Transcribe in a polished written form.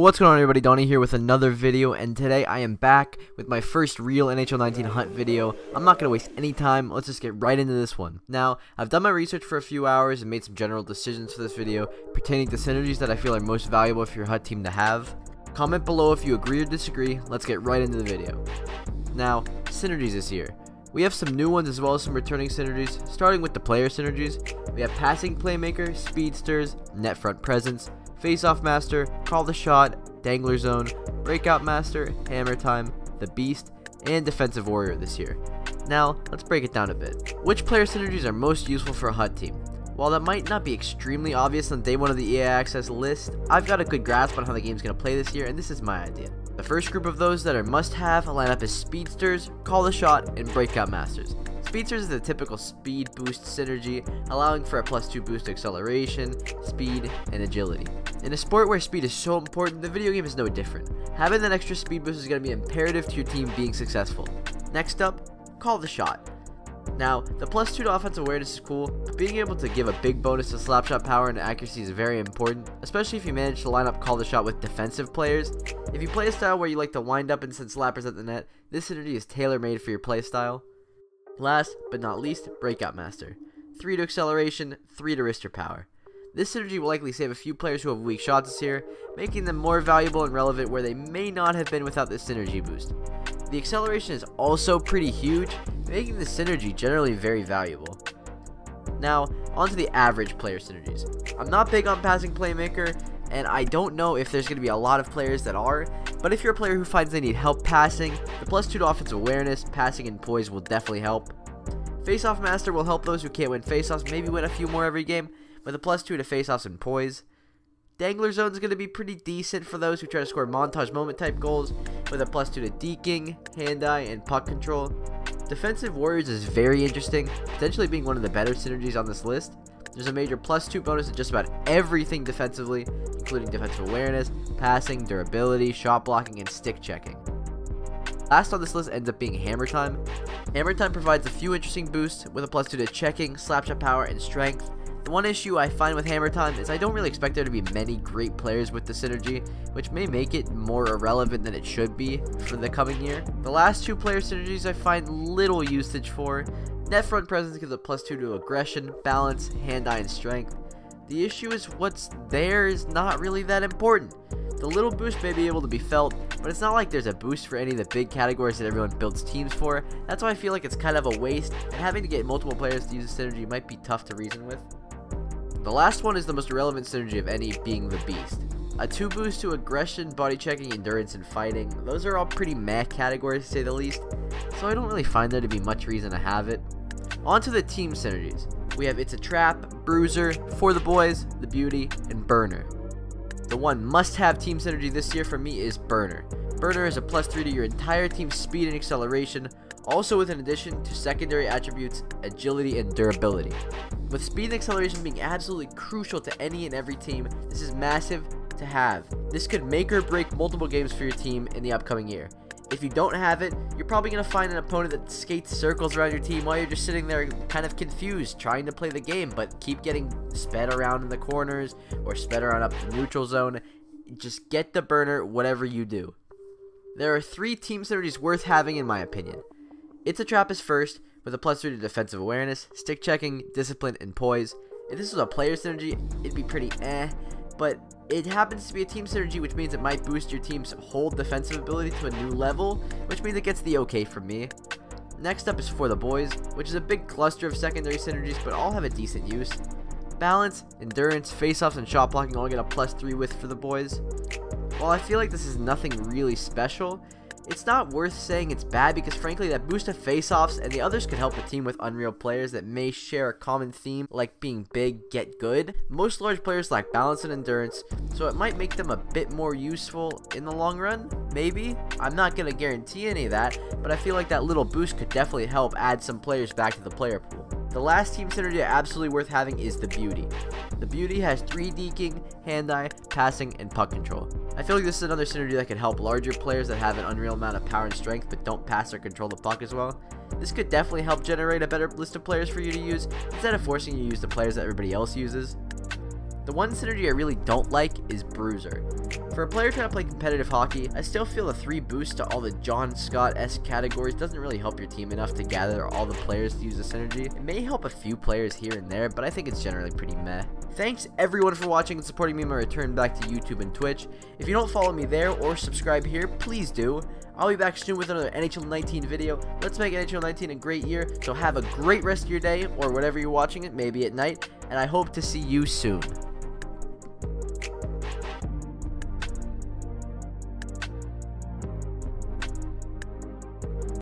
What's going on, everybody? Donnie here with another video, and today I am back with my first real NHL 19 hunt video. I'm not going to waste any time. Let's just get right into this one. Now, I've done my research for a few hours and made some general decisions for this video pertaining to synergies that I feel are most valuable for your HUT team to have. Comment below if you agree or disagree. Let's get right into the video. Now, synergies this year. We have some new ones as well as some returning synergies. Starting with the player synergies, we have passing playmaker, speedsters, net front presence, face-off master, call the shot, dangler zone, breakout master, hammer time, the beast, and defensive warrior this year. Now, let's break it down a bit. Which player synergies are most useful for a HUT team? While that might not be extremely obvious on day one of the EA Access list, I've got a good grasp on how the game's going to play this year, and this is my idea. The first group of those that are must-have lineup is speedsters, call the shot, and breakout masters. Speedsters is the typical speed boost synergy, allowing for a +2 boost to acceleration, speed, and agility. In a sport where speed is so important, the video game is no different. Having that extra speed boost is going to be imperative to your team being successful. Next up, call the shot. Now, the +2 to offensive awareness is cool, but being able to give a big bonus to slapshot power and accuracy is very important, especially if you manage to line up call the shot with defensive players. If you play a style where you like to wind up and send slappers at the net, this synergy is tailor-made for your play style. Last but not least, breakout master. 3 to acceleration, 3 to wrister power. This synergy will likely save a few players who have weak shots this year, making them more valuable and relevant where they may not have been without this synergy boost. The acceleration is also pretty huge, making the synergy generally very valuable. Now, onto the average player synergies. I'm not big on passing playmaker, and I don't know if there's going to be a lot of players that are, but if you're a player who finds they need help passing, the +2 to offensive awareness, passing, and poise will definitely help. Face-off master will help those who can't win face-offs maybe win a few more every game, with a +2 to face-offs and poise. Dangler zone is going to be pretty decent for those who try to score montage moment type goals, with a +2 to deking, hand-eye, and puck control. Defensive warriors is very interesting, potentially being one of the better synergies on this list. There's a major +2 bonus to just about everything defensively, including defensive awareness, passing, durability, shot blocking, and stick checking. Last on this list ends up being hammer time. Hammer time provides a few interesting boosts with a +2 to checking, slapshot power, and strength. The one issue I find with hammer time is I don't really expect there to be many great players with the synergy, which may make it more irrelevant than it should be for the coming year. The last two player synergies I find little usage for. Net front presence gives a +2 to aggression, balance, hand-eye, and strength. The issue is what's there is not really that important. The little boost may be able to be felt, but it's not like there's a boost for any of the big categories that everyone builds teams for. That's why I feel like it's kind of a waste, and having to get multiple players to use the synergy might be tough to reason with. The last one is the most relevant synergy of any, being the beast. A 2 boost to aggression, body checking, endurance, and fighting. Those are all pretty meh categories to say the least, so I don't really find there to be much reason to have it. On to the team synergies. We have It's a Trap, Bruiser, For the Boys, The Beauty, and Burner. The one must-have team synergy this year for me is Burner. Burner is a +3 to your entire team's speed and acceleration, also with an addition to secondary attributes, agility, and durability. With speed and acceleration being absolutely crucial to any and every team, this is massive to have. This could make or break multiple games for your team in the upcoming year. If you don't have it, you're probably going to find an opponent that skates circles around your team while you're just sitting there kind of confused, trying to play the game, but keep getting sped around in the corners or sped around up the neutral zone. Just get the Burner, whatever you do. There are 3 team synergies worth having in my opinion. It's a Trap is first, with a +3 to defensive awareness, stick checking, discipline, and poise. If this was a player synergy, it'd be pretty but it happens to be a team synergy, which means it might boost your team's whole defensive ability to a new level, which means it gets the okay from me. Next up is For the Boys, which is a big cluster of secondary synergies, but all have a decent use. Balance, endurance, face-offs, and shot blocking all get a +3 with For the Boys. While I feel like this is nothing really special, it's not worth saying it's bad because frankly that boost of face-offs and the others could help a team with unreal players that may share a common theme like being big, get good. Most large players lack balance and endurance, so it might make them a bit more useful in the long run, maybe. I'm not going to guarantee any of that, but I feel like that little boost could definitely help add some players back to the player pool. The last team synergy absolutely worth having is the Beauty. The Beauty has 3 deking, hand-eye, passing, and puck control. I feel like this is another synergy that could help larger players that have an unreal amount of power and strength but don't pass or control the puck as well. This could definitely help generate a better list of players for you to use instead of forcing you to use the players that everybody else uses. The one synergy I really don't like is Bruiser. For a player trying to play competitive hockey, I still feel a 3 boost to all the John Scott-esque categories doesn't really help your team enough to gather all the players to use the synergy. It may help a few players here and there, but I think it's generally pretty meh. Thanks everyone for watching and supporting me in my return back to YouTube and Twitch. If you don't follow me there or subscribe here, please do. I'll be back soon with another NHL 19 video. Let's make NHL 19 a great year, so have a great rest of your day, or whatever you're watching it, maybe at night, and I hope to see you soon.